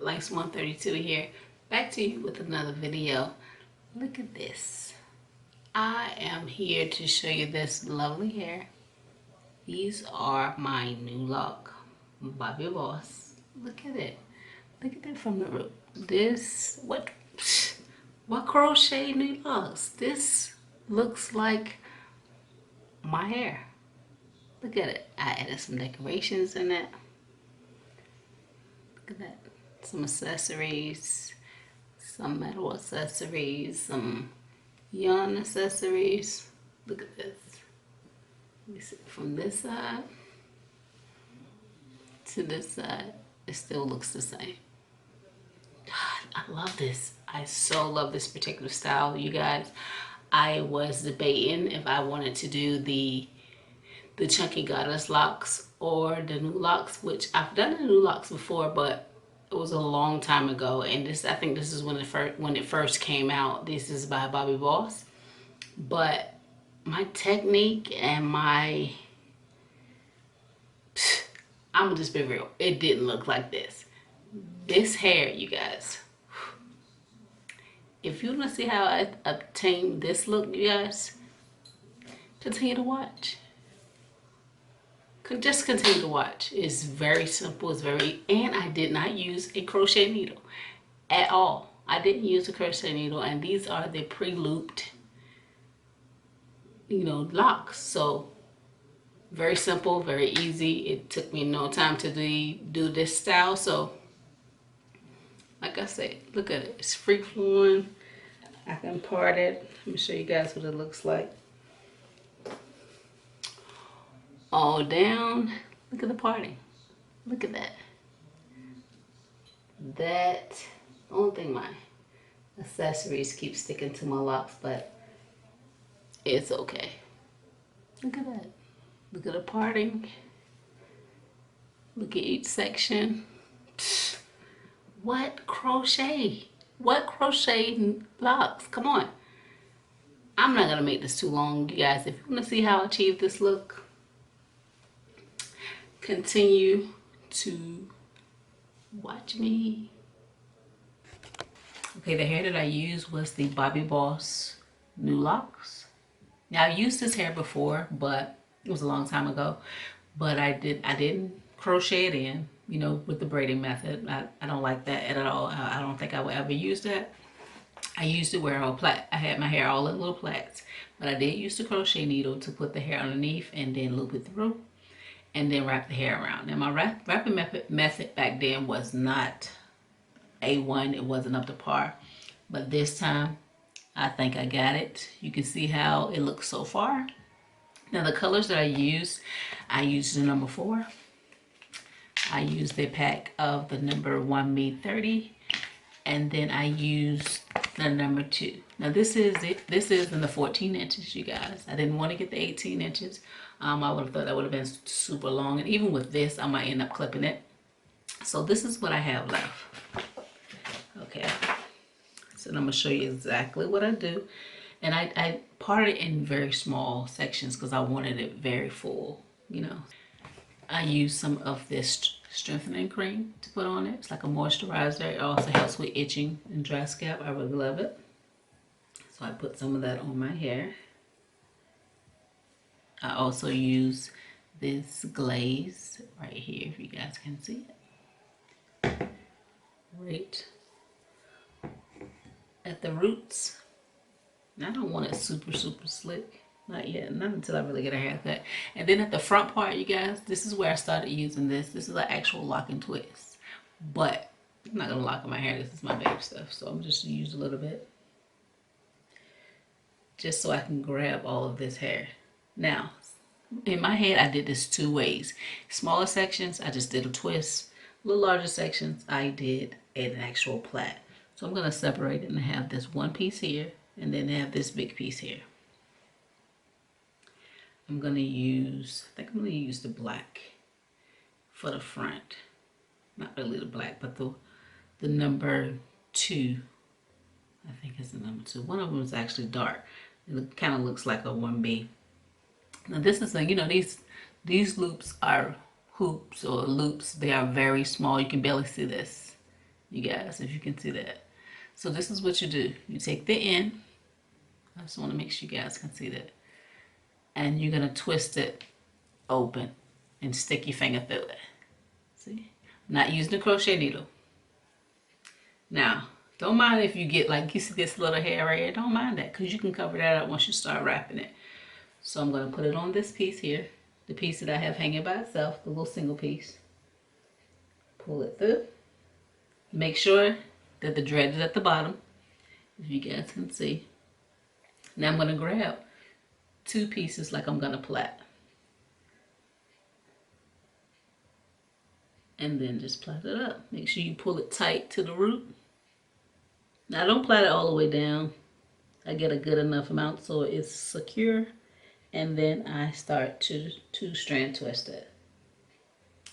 Locs 132 here, back to you with another video. Look at this. I am here to show you this lovely hair. These are my new lock, Bobbi Boss. Look at it. Look at it from the root. This, what crochet new locks? This looks like my hair. Look at it. I added some decorations in it. Look at that. Some accessories, some metal accessories, some yarn accessories. Look at this. Let me see. From this side to this side, it still looks the same. God, I love this. I so love this particular style, you guys. I was debating if I wanted to do the Chunky Goddess locks or the new locks, which I've done the new locks before, but it was a long time ago. And this, I think this is when it first came out. This is by Bobbi Boss. But my technique and my, I'm gonna just be real, it didn't look like this. This hair, you guys, if you want to see how I obtained this look, you guys, continue to watch. Just continue to watch. It's very simple. It's very, and I did not use a crochet needle at all. I didn't use a crochet needle, and these are the pre-looped, locks. So very simple, very easy. It took me no time to do this style. So like I said, look at it. It's free flowing. I can part it. Let me show you guys what it looks like. All down. Look at the parting. Look at that. The only thing, my accessories keep sticking to my locks, but it's okay. Look at that. Look at the parting. Look at each section. Psst. What crochet? What crochet locks? Come on. I'm not gonna make this too long, you guys. If you want to see how I achieve this look, continue to watch me. Okay, the hair that I used was the Bobbi Boss new locks. Now, I've used this hair before, but it was a long time ago. But I didn't crochet it in, with the braiding method. I don't like that at all. I don't think I will ever use that. I used it where I had my hair all in little plaits, but I did use the crochet needle to put the hair underneath and then loop it through and then wrap the hair around. Now, my wrapping method back then was not A1. It wasn't up to par, but this time I think I got it. You can see how it looks so far. Now, the colors that I used the number 4. I used a pack of the number 1Me30, and then I used the number 2. Now, this is it. This is in the 14 inches, you guys. I didn't want to get the 18 inches. I would have thought that would have been super long, and even with this, I might end up clipping it. So this is what I have left. Okay, so I'm gonna show you exactly what I do, and I part it in very small sections because I wanted it very full. I use some of this strengthening cream to put on it. It's like a moisturizer. It also helps with itching and dry scalp. I really love it. So I put some of that on my hair. I also use this glaze right here, if you guys can see it. Right at the roots. I don't want it super slick. Not yet. Not until I really get a haircut. And then at the front part, you guys, this is where I started using this. This is an actual lock and twist. But I'm not going to lock in my hair. This is my baby stuff. So I'm just going to use a little bit. Just so I can grab all of this hair. Now, in my head, I did this 2 ways. Smaller sections, I just did a twist. Little larger sections, I did an actual plait. So I'm going to separate it and have this one piece here. And then have this big piece here. I'm going to use, I think I'm going to use the black for the front. Not really the black, but the number 2. I think it's the number 2. One of them is actually dark. It kind of looks like a 1B. Now this is these loops are hoops or loops. They are very small. You can barely see this. you guys, if you can see that. So this is what you do. You take the end. I just want to make sure you guys can see that. And you're going to twist it open and stick your finger through it. See? I'm not using a crochet needle. Now, don't mind if you get, like, you see this little hair right here. Don't mind that, because you can cover that up once you start wrapping it. So I'm going to put it on this piece here. The piece that I have hanging by itself, the little single piece. Pull it through. Make sure that the thread is at the bottom, if you guys can see. Now I'm going to grab 2 pieces like I'm going to plait. And then just plait it up. Make sure you pull it tight to the root. Now don't plait it all the way down. I get a good enough amount so it's secure. And then I start to 2-strand twist it.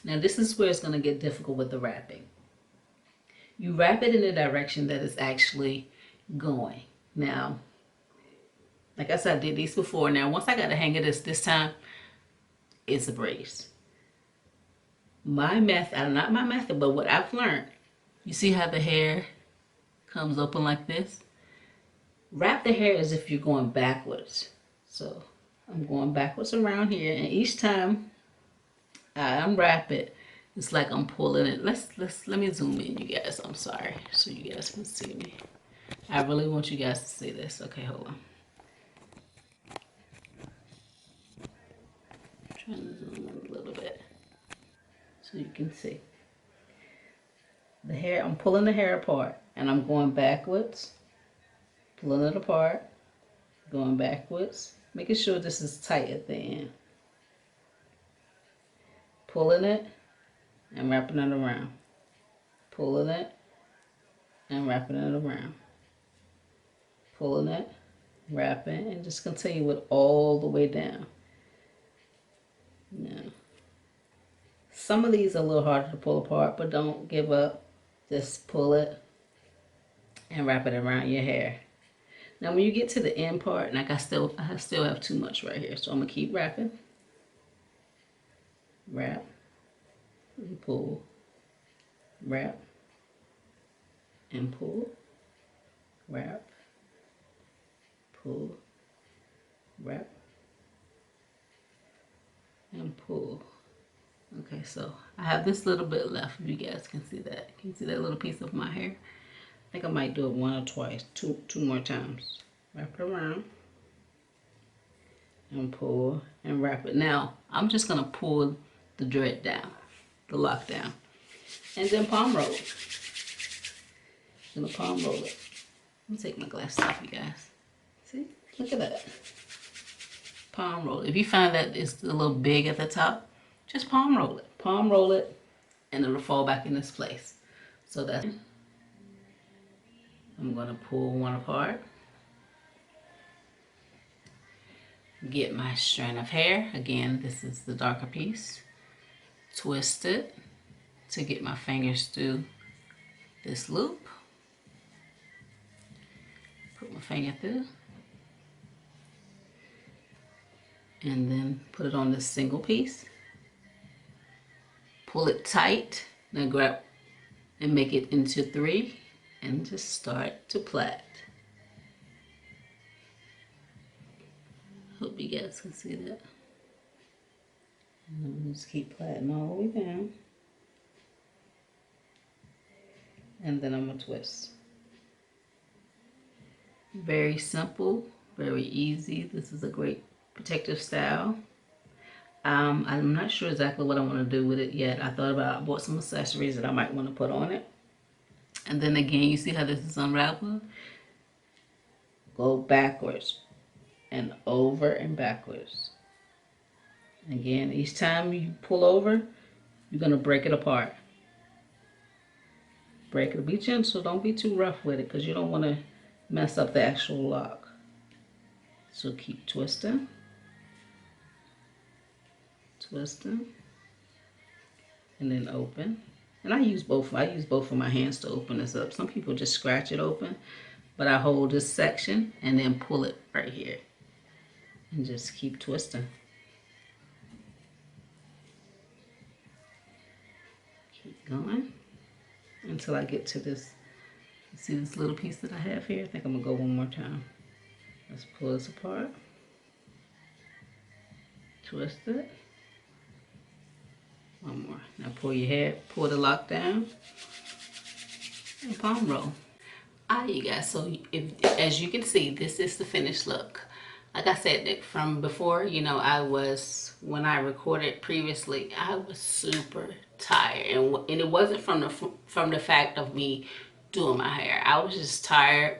Now this is where it's going to get difficult with the wrapping. You wrap it in the direction that it's actually going. Now, like I said, I did these before. Now, once I got the hang of this time, it's a breeze. My method, not my method, but what I've learned, you see how the hair comes open like this? Wrap the hair as if you're going backwards. So, I'm going backwards around here, and each time I unwrap it, it's like I'm pulling it. Let me zoom in, you guys. I'm sorry, so you guys can see me. I really want you guys to see this. Okay, hold on. I'm trying to zoom in a little bit so you can see. The hair, I'm pulling the hair apart, and I'm going backwards, pulling it apart, going backwards, making sure this is tight at the end. Pulling it and wrapping it around. Pulling it and wrapping it around. Pulling it, wrapping, and just continue it all the way down. Now, some of these are a little harder to pull apart, but don't give up. Just pull it and wrap it around your hair. Now, when you get to the end part, like I still have too much right here, so I'm gonna keep wrapping. Wrap and pull. Wrap and pull. Wrap. Pull. Wrap. And pull. Okay, so I have this little bit left, if you guys can see that. Can you see that little piece of my hair? I think I might do it one or twice, two more times. Wrap it around and pull and wrap it. Now, I'm just gonna pull the thread down, the lock down, and then palm roll it. I'm gonna palm roll it. Let me take my glasses off, you guys. See, look at that. Palm roll it. If you find that it's a little big at the top, just palm roll it. Palm roll it, and it'll fall back in its place. So that I'm gonna pull one apart. Get my strand of hair. Again, this is the darker piece. Twist it to get my fingers through this loop. Put my finger through. And then put it on this single piece. Pull it tight. Now grab and make it into 3 and just start to plait. Hope you guys can see that. And I'm just keep plaiting all the way down. And then I'm gonna twist. Very simple, very easy. This is a great protective style. I'm not sure exactly what I want to do with it yet. I bought some accessories that I might want to put on it. And then again, you see how this is unraveled? Go backwards and over and backwards. Again, each time you pull over, you're going to break it apart. Break it. Be gentle. Don't be too rough with it because you don't want to mess up the actual lock. So keep twisting. Twisting. And then open. And I use both of my hands to open this up. Some people just scratch it open, but I hold this section and then pull it right here. And just keep twisting. Keep going until I get to this. You see this little piece that I have here? I think I'm gonna go one more time. Let's pull this apart. Twist it. One more. Now pull your hair, pull the lock down, and palm roll. Alright, you guys, so as you can see, this is the finished look. Like I said, from before, you know, when I recorded previously, I was super tired, and it wasn't from the fact of me doing my hair. I was just tired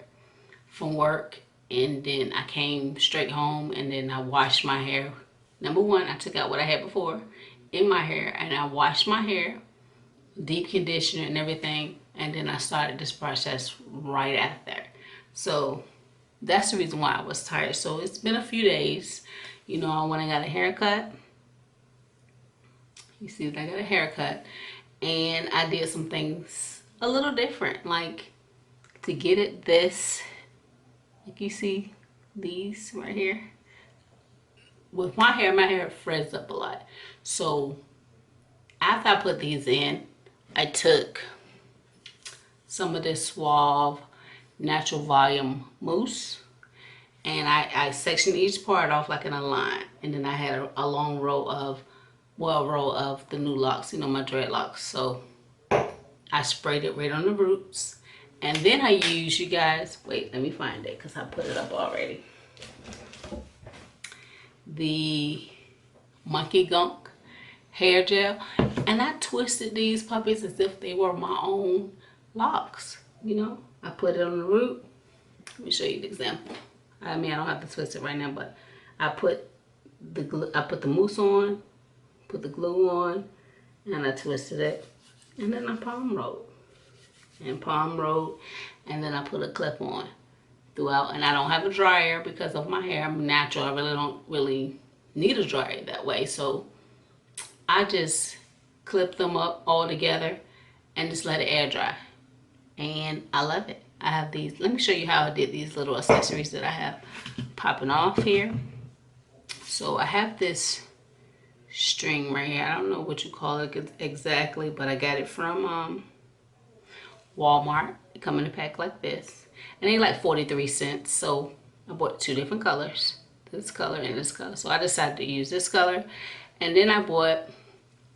from work, and then I came straight home, and then I washed my hair. Number one, I took out what I had before in my hair, and I washed my hair, deep conditioner and everything, and then I started this process right after. So that's the reason why I was tired. So it's been a few days. You know, I went and got a haircut. You see that I got a haircut, and I did some things a little different, like to get it this, like you see these right here. With my hair frizz up a lot. So after I put these in, I took some of this Suave Natural Volume Mousse, and I sectioned each part off like in a line, and then I had a long row of the new locks, you know, my dreadlocks. So I sprayed it right on the roots, and then I used, you guys, wait, let me find it because I put it up already, the Monkey Gunk hair gel, and I twisted these puppies as if they were my own locks. You know, I put it on the root. Let me show you the example. I mean, I don't have to twist it right now, but I put the mousse on, put the glue on, and I twisted it, and then I palm rolled and then I put a clip on throughout. And I don't have a dryer because of my hair. I'm natural. I really don't need a dryer that way. So I just clip them up all together and just let it air dry. And I love it. I have these. Let me show you how I did these little accessories that I have popping off here. So I have this string right here. I don't know what you call it exactly, but I got it from Walmart. It come in a pack like this, and they like 43 cents. So I bought two different colors, this color and this color. So I decided to use this color, and then I bought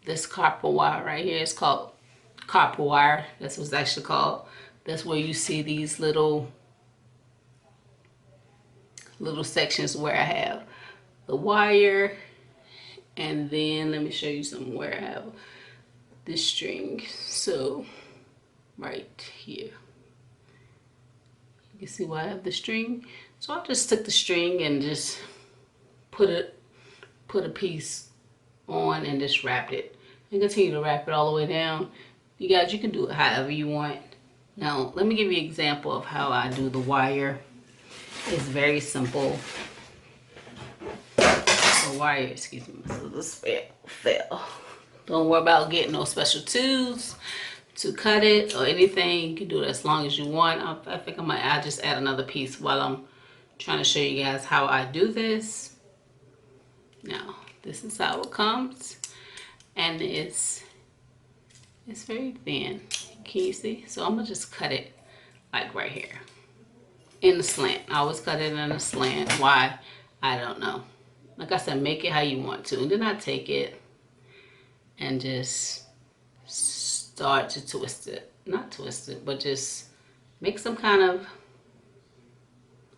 this copper wire right here. It's called copper wire. That's what it's actually called. That's where you see these little sections where I have the wire, and then let me show you some where I have this string. So right here, you can see why I have the string. So I just took the string and just put a piece on and just wrapped it, and continue to wrap it all the way down. You guys, you can do it however you want. Now let me give you an example of how I do the wire. It's very simple. The wire, excuse me, so this fell. Don't worry about getting no special tools to cut it or anything. You can do it as long as you want. I think I'll just add another piece while I'm trying to show you guys how I do this. Now this is how it comes, and it's very thin. Can you see? So I'm gonna just cut it like right here in the slant. I always cut it in a slant. Why? I don't know. Like I said, make it how you want to. And then I take it and just start to twist it. Not twist it, but just make some kind of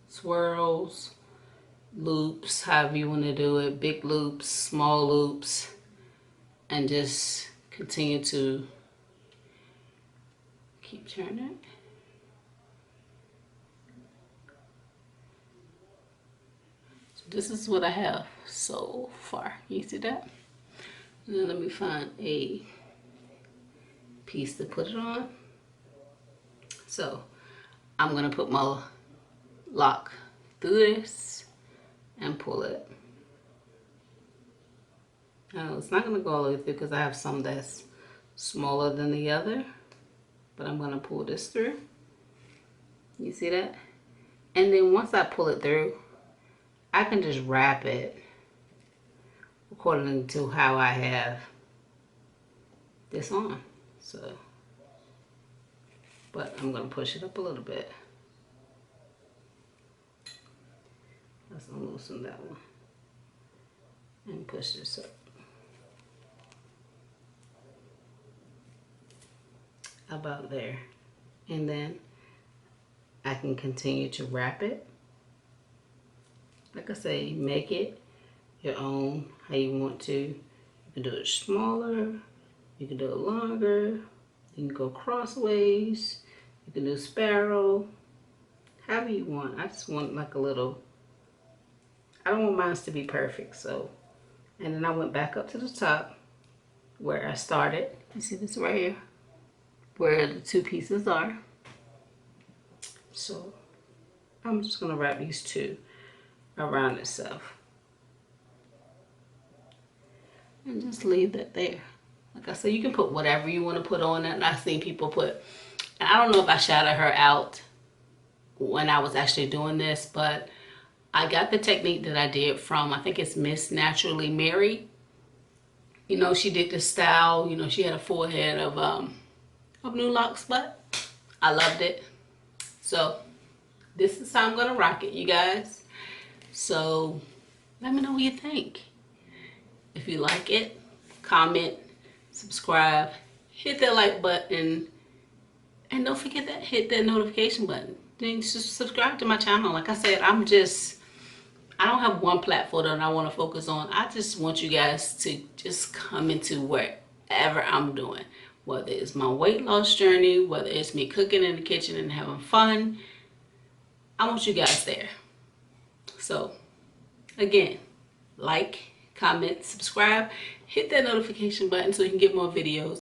swirls, loops, however you want to do it. Big loops, small loops, and just continue to keep turning. This is what I have so far. You see that? And then let me find a piece to put it on. So I'm gonna put my lock through this and pull it. Now it's not gonna go all the way through because I have some that's smaller than the other, but I'm gonna pull this through. You see that? And then once I pull it through, I can just wrap it according to how I have this on. So but I'm gonna push it up a little bit. Let's loosen that one and push this up. About there. And then I can continue to wrap it. Like I say, make it your own, how you want to. You can do it smaller, you can do it longer, you can go crossways, you can do sparrow, however you want. I just want like a little, I don't want mine to be perfect, so. And then I went back up to the top where I started. You see this right here, where the two pieces are. So I'm just gonna wrap these two around itself. And just leave that there. Like I said, you can put whatever you want to put on it. And I've seen people put, and I don't know if I shouted her out when I was actually doing this, but I got the technique that I did from, I think it's Miss Naturally Married. You know, she did this style, you know, she had a full head of new locks, but I loved it. So this is how I'm gonna rock it, you guys. So let me know what you think. If you like it, comment, subscribe, hit that like button, and don't forget that hit that notification button. Then just subscribe to my channel. Like I said, I don't have one platform that I want to focus on. I just want you guys to just come into wherever I'm doing, whether it's my weight loss journey, whether it's me cooking in the kitchen and having fun. I want you guys there. So again, like, comment, subscribe, hit that notification button so you can get more videos.